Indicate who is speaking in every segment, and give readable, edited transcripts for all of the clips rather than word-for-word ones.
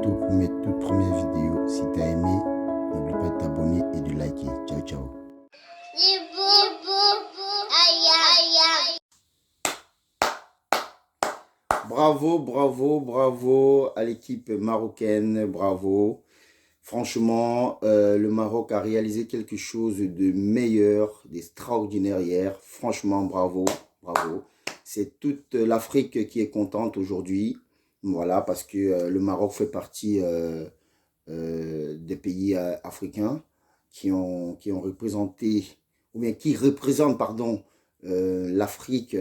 Speaker 1: bientôt pour mes toutes premières vidéos. Si tu as aimé, n'oublie pas de t'abonner et de liker. Ciao, ciao. Bravo, bravo, bravo à l'équipe marocaine, bravo. Franchement, le Maroc a réalisé quelque chose de meilleur, d'extraordinaire hier. Franchement, bravo, bravo. C'est toute l'Afrique qui est contente aujourd'hui. Voilà, parce que le Maroc fait partie des pays africains qui ont représenté, ou bien qui représentent, pardon, l'Afrique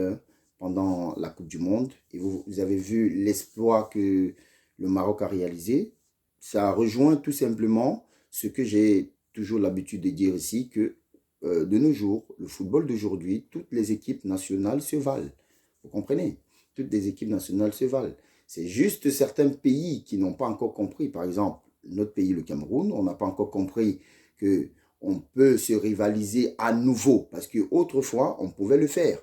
Speaker 1: pendant la Coupe du Monde. Et vous avez vu l'exploit que le Maroc a réalisé. Ça rejoint tout simplement ce que j'ai toujours l'habitude de dire ici, que de nos jours, le football d'aujourd'hui, toutes les équipes nationales se valent. Vous comprenez? Toutes les équipes nationales se valent. C'est juste certains pays qui n'ont pas encore compris. Par exemple, notre pays, le Cameroun, on n'a pas encore compris qu'on peut se rivaliser à nouveau. Parce qu'autrefois, on pouvait le faire.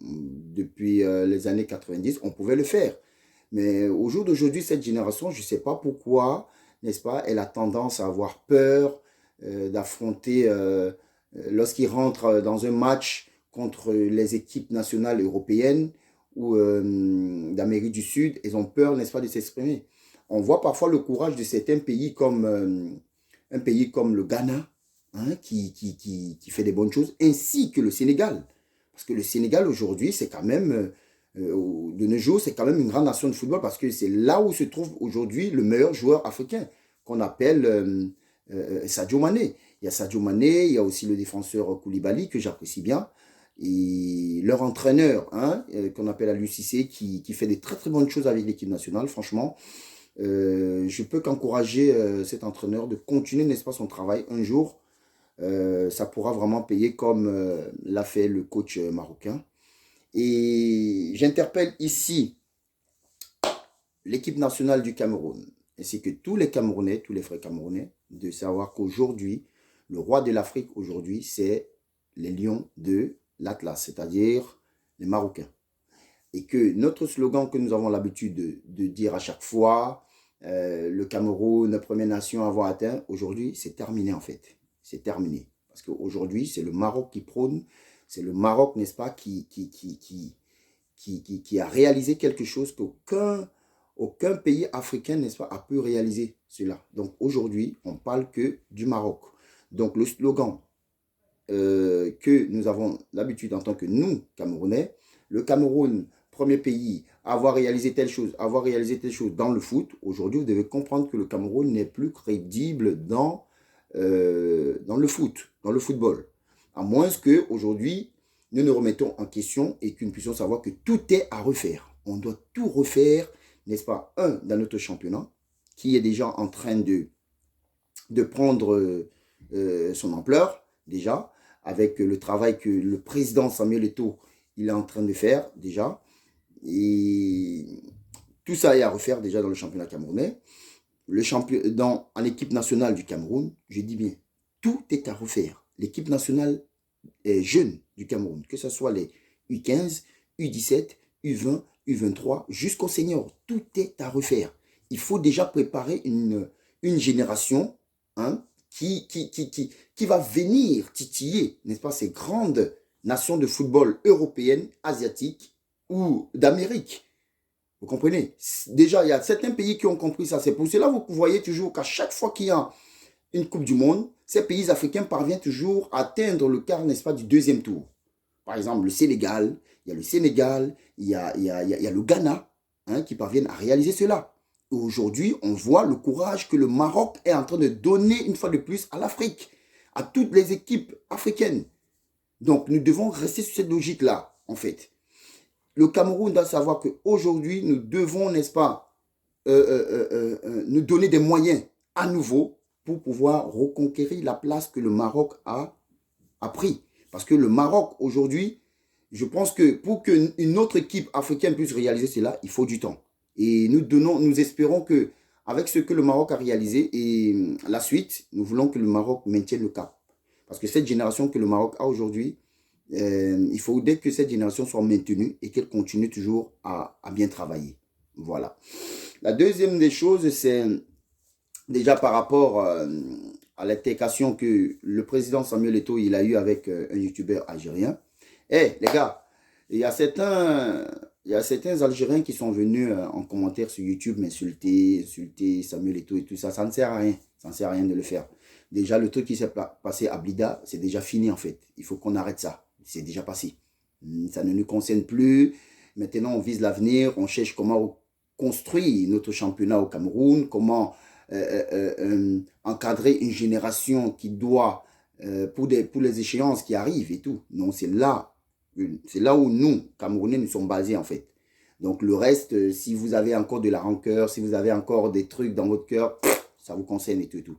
Speaker 1: Depuis les années 90, on pouvait le faire. Mais au jour d'aujourd'hui, cette génération, je ne sais pas pourquoi, n'est-ce pas, elle a tendance à avoir peur d'affronter, lorsqu'ils rentrent dans un match contre les équipes nationales européennes ou d'Amérique du Sud, ils ont peur, n'est-ce pas, de s'exprimer. On voit parfois le courage de certains pays comme un pays comme le Ghana, hein, qui fait des bonnes choses, ainsi que le Sénégal. Parce que le Sénégal aujourd'hui, c'est quand même, de nos jours, c'est quand même une grande nation de football parce que c'est là où se trouve aujourd'hui le meilleur joueur africain qu'on appelle Sadio Mané. Il y a Sadio Mané, il y a aussi le défenseur Koulibaly que j'apprécie bien. Et leur entraîneur, hein, qu'on appelle Aliou Cissé, qui fait des très très bonnes choses avec l'équipe nationale, franchement. Je peux qu'encourager cet entraîneur de continuer, n'est-ce pas, son travail. Un jour, ça pourra vraiment payer comme l'a fait le coach marocain. Et j'interpelle ici l'équipe nationale du Cameroun, ainsi que tous les Camerounais, tous les frères camerounais, de savoir qu'aujourd'hui, le roi de l'Afrique aujourd'hui, c'est les lions de l'Atlas, c'est-à-dire les Marocains. Et que notre slogan que nous avons l'habitude de dire à chaque fois, le Cameroun, première nation à avoir atteint, aujourd'hui, c'est terminé en fait. C'est terminé. Parce qu'aujourd'hui, c'est le Maroc qui prône, c'est le Maroc, n'est-ce pas, qui a réalisé quelque chose qu'aucun pays africain, n'est-ce pas, a pu réaliser cela. Donc aujourd'hui, on parle que du Maroc. Donc le slogan que nous avons l'habitude en tant que nous, Camerounais, le Cameroun, premier pays, avoir réalisé telle chose dans le foot, aujourd'hui, vous devez comprendre que le Cameroun n'est plus crédible dans le foot, dans le football. À moins qu'aujourd'hui, nous nous remettons en question et que nous puissions savoir que tout est à refaire. On doit tout refaire, n'est-ce pas, dans notre championnat, qui est déjà en train de prendre son ampleur, déjà, avec le travail que le président Samuel Eto'o, il est en train de faire, déjà. Et tout ça est à refaire, déjà, dans le championnat camerounais. En équipe nationale du Cameroun, je dis bien, tout est à refaire. L'équipe nationale jeune du Cameroun, que ce soit les U15, U17, U20, U23, jusqu'au senior, tout est à refaire. Il faut déjà préparer une génération, hein, qui va venir titiller, n'est-ce pas, ces grandes nations de football européennes, asiatiques ou d'Amérique. Vous comprenez? Déjà, il y a certains pays qui ont compris ça. C'est pour cela que vous voyez toujours qu'à chaque fois qu'il y a une Coupe du Monde, ces pays africains parviennent toujours à atteindre le quart, n'est-ce pas, du deuxième tour. Par exemple, le Sénégal, il y a le Ghana, hein, qui parviennent à réaliser cela. Et aujourd'hui, on voit le courage que le Maroc est en train de donner une fois de plus à l'Afrique, à toutes les équipes africaines. Donc, nous devons rester sur cette logique-là, en fait. Le Cameroun doit savoir qu'aujourd'hui, nous devons, n'est-ce pas, nous donner des moyens à nouveau pour pouvoir reconquérir la place que le Maroc a pris. Parce que le Maroc, aujourd'hui, je pense que pour qu'une autre équipe africaine puisse réaliser cela, il faut du temps. Et nous espérons que avec ce que le Maroc a réalisé et la suite, nous voulons que le Maroc maintienne le cap. Parce que cette génération que le Maroc a aujourd'hui, il faut dès que cette génération soit maintenue et qu'elle continue toujours à bien travailler. Voilà. La deuxième des choses, c'est déjà par rapport à l'altercation que le président Samuel Eto'o il a eu avec un youtubeur algérien. Eh, les gars, il y a certains Algériens qui sont venus en commentaire sur YouTube insulter Samuel Eto'o et tout ça. Ça ne sert à rien. Ça ne sert à rien de le faire. Déjà, le truc qui s'est passé à Blida, c'est déjà fini en fait. Il faut qu'on arrête ça. C'est déjà passé. Ça ne nous concerne plus. Maintenant, on vise l'avenir. On cherche comment construire notre championnat au Cameroun, comment encadrer une génération qui doit, pour les échéances qui arrivent et tout. Non, c'est là où nous, Camerounais, nous sommes basés en fait. Donc le reste, si vous avez encore de la rancœur, si vous avez encore des trucs dans votre cœur, ça vous concerne et tout et tout.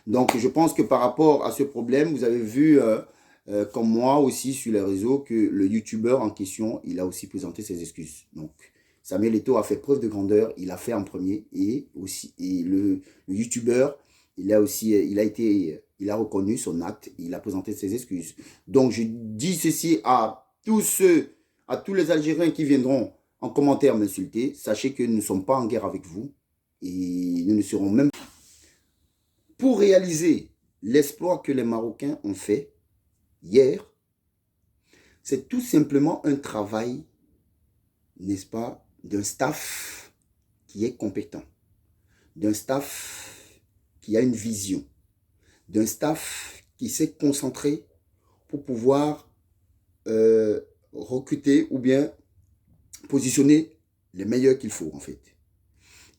Speaker 1: Donc je pense que par rapport à ce problème, vous avez vu, comme moi aussi sur les réseaux, que le youtubeur en question, il a aussi présenté ses excuses. Donc Samuel Eto'o a fait preuve de grandeur, il a fait en premier, et aussi et le youtubeur, il a aussi, il a reconnu son acte, il a présenté ses excuses. Donc je dis ceci à à tous les Algériens qui viendront en commentaire m'insulter, sachez que nous ne sommes pas en guerre avec vous, et nous ne serons même pas. Pour réaliser l'exploit que les Marocains ont fait hier, c'est tout simplement un travail, n'est-ce pas, d'un staff qui est compétent, d'un staff qui a une vision, d'un staff qui s'est concentré pour pouvoir recruter ou bien positionner les meilleurs qu'il faut en fait.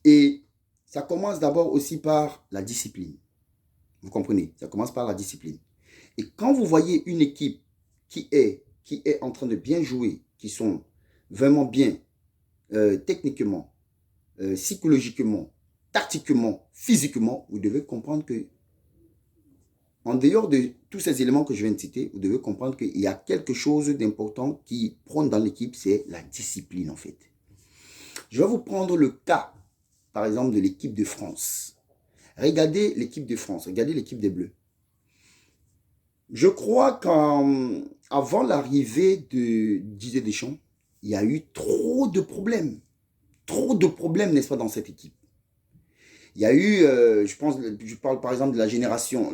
Speaker 1: Et ça commence d'abord aussi par la discipline. Vous comprenez? Ça commence par la discipline. Et quand vous voyez une équipe qui est en train de bien jouer, qui sont vraiment bien techniquement, psychologiquement, tactiquement, physiquement, vous devez comprendre que, en dehors de tous ces éléments que je viens de citer, vous devez comprendre qu'il y a quelque chose d'important qui prône dans l'équipe, c'est la discipline en fait. Je vais vous prendre le cas, par exemple, de l'équipe de France. Regardez l'équipe de France, regardez l'équipe des Bleus. Je crois qu'avant l'arrivée de Didier Deschamps, il y a eu trop de problèmes. Trop de problèmes, n'est-ce pas, dans cette équipe. Il y a eu, je parle par exemple de la génération,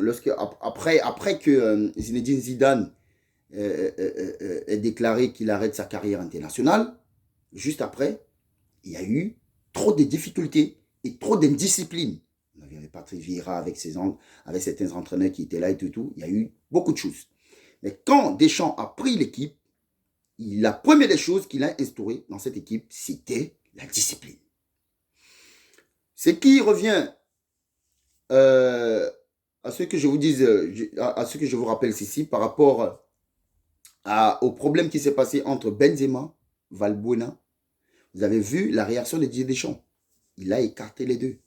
Speaker 1: après que Zinedine Zidane ait déclaré qu'il arrête sa carrière internationale, juste après, il y a eu trop de difficultés et trop d'indiscipline. On avait Patrick Vieira avec certains entraîneurs qui étaient là et tout. Il y a eu beaucoup de choses. Mais quand Deschamps a pris l'équipe, la première des choses qu'il a instaurée dans cette équipe, c'était la discipline. Ce qui revient à ce que je vous dise, à ce que je vous rappelle ici par rapport au problème qui s'est passé entre Benzema, Valbuena. Vous avez vu la réaction de Didier Deschamps. Il a écarté les deux.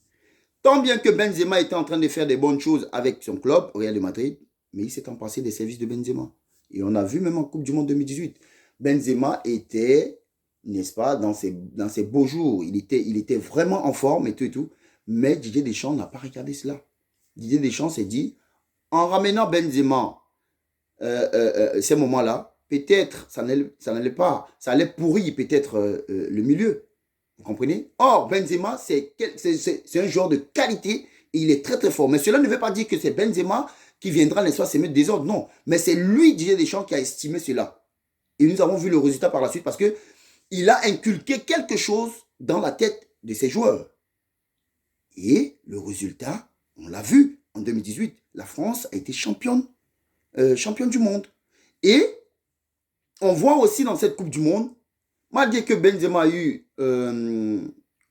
Speaker 1: Tant bien que Benzema était en train de faire des bonnes choses avec son club, Real de Madrid, mais il s'est passé des services de Benzema. Et on a vu même en Coupe du Monde 2018, Benzema était, n'est-ce pas, dans ses beaux jours. Il était vraiment en forme et tout. Mais Didier Deschamps n'a pas regardé cela. Didier Deschamps s'est dit, en ramenant Benzema ces moments-là, peut-être ça n'allait pas, ça allait pourrir peut-être le milieu. Vous comprenez? Or, Benzema, c'est un joueur de qualité et il est très très fort. Mais cela ne veut pas dire que c'est Benzema qui viendra les soirs se mettre des ordres. Non. Mais c'est lui, Didier Deschamps, qui a estimé cela. Et nous avons vu le résultat par la suite parce qu'il a inculqué quelque chose dans la tête de ses joueurs. Et le résultat, on l'a vu en 2018, la France a été championne du monde. Et on voit aussi dans cette Coupe du Monde, malgré que Benzema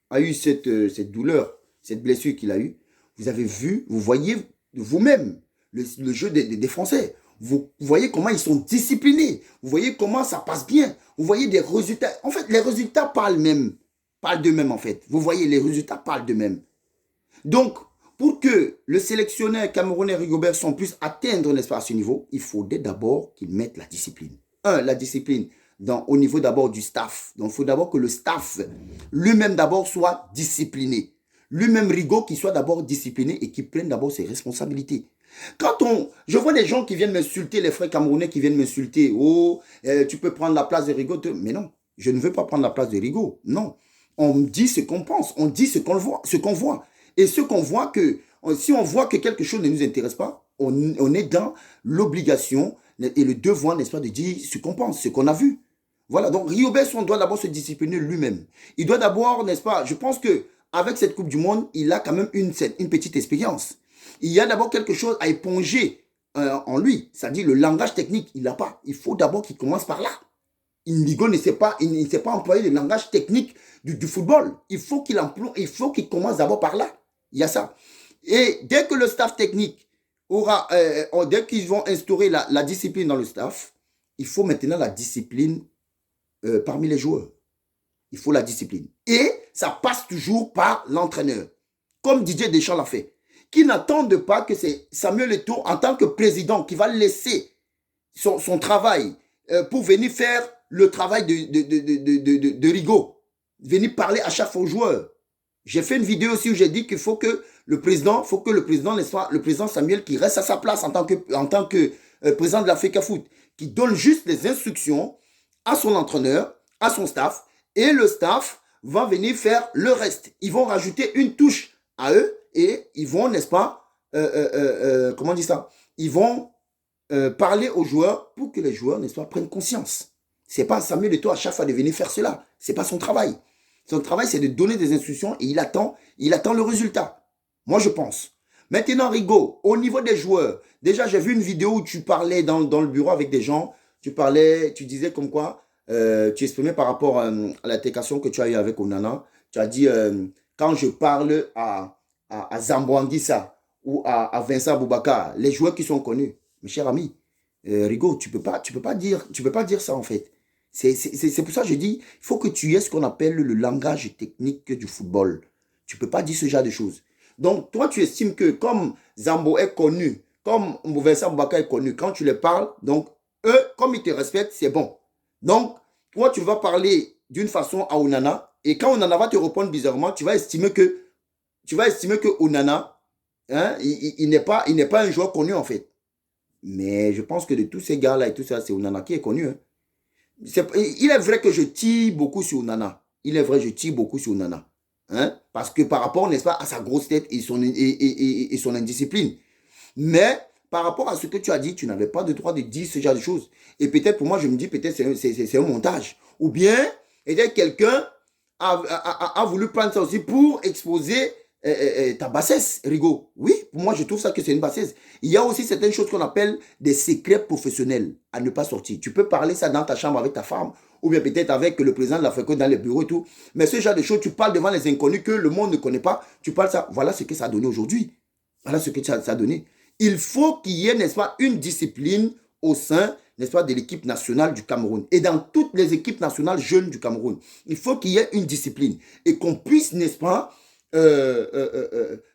Speaker 1: a eu cette douleur, cette blessure qu'il a eue, vous avez vu, vous voyez vous-même le jeu des Français. Vous voyez comment ils sont disciplinés. Vous voyez comment ça passe bien. Vous voyez des résultats. En fait, les résultats parlent d'eux-mêmes en fait. Vous voyez, les résultats parlent d'eux-mêmes. Donc, pour que le sélectionneur camerounais Rigobert Song puisse atteindre, n'est-ce pas, à ce niveau, il faudrait d'abord qu'il mette la discipline. La discipline au niveau d'abord du staff. Donc, il faut d'abord que le staff lui-même d'abord soit discipliné. Lui-même, Rigaud, qui soit d'abord discipliné et qui prenne d'abord ses responsabilités. Je vois des gens qui viennent m'insulter, les frères camerounais qui viennent m'insulter. Oh, tu peux prendre la place de Rigaud. Mais non, je ne veux pas prendre la place de Rigaud. Non. On dit ce qu'on pense, on dit ce qu'on voit. Et ce qu'on voit que Si on voit que quelque chose ne nous intéresse pas, on est dans l'obligation et le devoir, n'est-ce pas, de dire ce qu'on pense, ce qu'on a vu. Voilà, donc Rio Besson doit d'abord se discipliner lui-même. Il doit d'abord, n'est-ce pas, je pense que avec cette Coupe du Monde, il a quand même une petite expérience. Il y a d'abord quelque chose à éponger en lui, c'est-à-dire le langage technique, il n'a pas. Il faut d'abord qu'il commence par là. Indigo ne sait pas, il ne sait pas employer le langage technique du football. Il faut qu'il commence d'abord par là. Il y a ça. Et dès que le staff technique aura, dès qu'ils vont instaurer la discipline dans le staff, il faut maintenant la discipline parmi les joueurs. Il faut la discipline. Et ça passe toujours par l'entraîneur. Comme Didier Deschamps l'a fait. Qui n'attendent pas que c'est Samuel Eto'o en tant que président qui va laisser son travail pour venir faire le travail de Rigaud. Venir parler à chaque fois aux joueurs. J'ai fait une vidéo aussi où j'ai dit qu'il faut que le président, le président Samuel qui reste à sa place en tant que président de l'Africa Foot, qui donne juste les instructions à son entraîneur, à son staff, et le staff va venir faire le reste. Ils vont rajouter une touche à eux et ils vont, n'est-ce pas, comment on dit ça? Ils vont parler aux joueurs pour que les joueurs, n'est-ce pas, prennent conscience. C'est pas Samuel Eto'o à chaque fois de venir faire cela. C'est pas son travail. Son travail, c'est de donner des instructions et il attend le résultat. Moi, je pense. Maintenant, Rigaud, au niveau des joueurs, déjà, j'ai vu une vidéo où tu parlais dans le bureau avec des gens. Tu disais comme quoi, tu exprimais par rapport à l'altercation que tu as eue avec Onana. Tu as dit, quand je parle à Zambo Anguissa ou à Vincent Boubacar, les joueurs qui sont connus, mes chers amis, Rigaud, tu peux pas dire ça en fait. C'est pour ça que je dis, il faut que tu aies ce qu'on appelle le langage technique du football. Tu ne peux pas dire ce genre de choses. Donc, toi, tu estimes que comme Zambo est connu, comme Vincent Boubacar est connu, quand tu les parles, donc, eux, comme ils te respectent, c'est bon. Donc, toi, tu vas parler d'une façon à Onana, et quand Onana va te répondre bizarrement, tu vas estimer que Onana, hein, il n'est pas un joueur connu, en fait. Mais je pense que de tous ces gars-là et tout ça, c'est Onana qui est connu, hein. Il est vrai que je tire beaucoup sur Nana. Il est vrai que je tire beaucoup sur Nana. Hein? Parce que par rapport, n'est-ce pas, à sa grosse tête et son indiscipline. Mais par rapport à ce que tu as dit, tu n'avais pas de droit de dire ce genre de choses. Et peut-être pour moi, je me dis, peut-être c'est un montage. Ou bien, quelqu'un a voulu prendre ça aussi pour exposer ta bassesse, Rigaud. Oui, pour moi, je trouve ça que c'est une bassesse. Il y a aussi certaines choses qu'on appelle des secrets professionnels à ne pas sortir. Tu peux parler ça dans ta chambre avec ta femme, ou bien peut-être avec le président de l'Afrique dans les bureaux et tout. Mais ce genre de choses, tu parles devant les inconnus que le monde ne connaît pas. Tu parles ça. Voilà ce que ça a donné aujourd'hui. Voilà ce que ça a donné. Il faut qu'il y ait, n'est-ce pas, une discipline au sein, n'est-ce pas, de l'équipe nationale du Cameroun. Et dans toutes les équipes nationales jeunes du Cameroun. Il faut qu'il y ait une discipline. Et qu'on puisse, n'est-ce pas,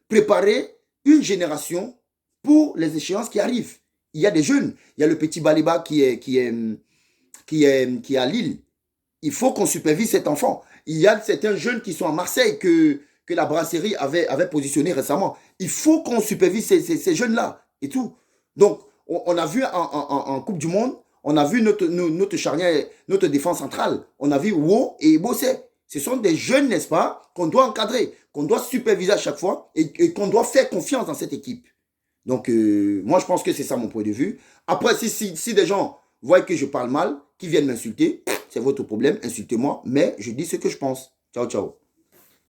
Speaker 1: préparer une génération pour les échéances qui arrivent. Il y a des jeunes. Il y a le petit Baliba qui est à Lille. Il faut qu'on supervise cet enfant. Il y a certains jeunes qui sont à Marseille que la brasserie avait positionné récemment. Il faut qu'on supervise ces jeunes-là et tout. Donc, on a vu en Coupe du Monde, on a vu notre charnière, notre défense centrale. On a vu Wo et Bossé. Ce sont des jeunes, n'est-ce pas, qu'on doit encadrer, qu'on doit superviser à chaque fois et qu'on doit faire confiance dans cette équipe. Donc, moi, je pense que c'est ça mon point de vue. Après, si des gens voient que je parle mal, qui viennent m'insulter, c'est votre problème, insultez-moi, mais je dis ce que je pense. Ciao, ciao.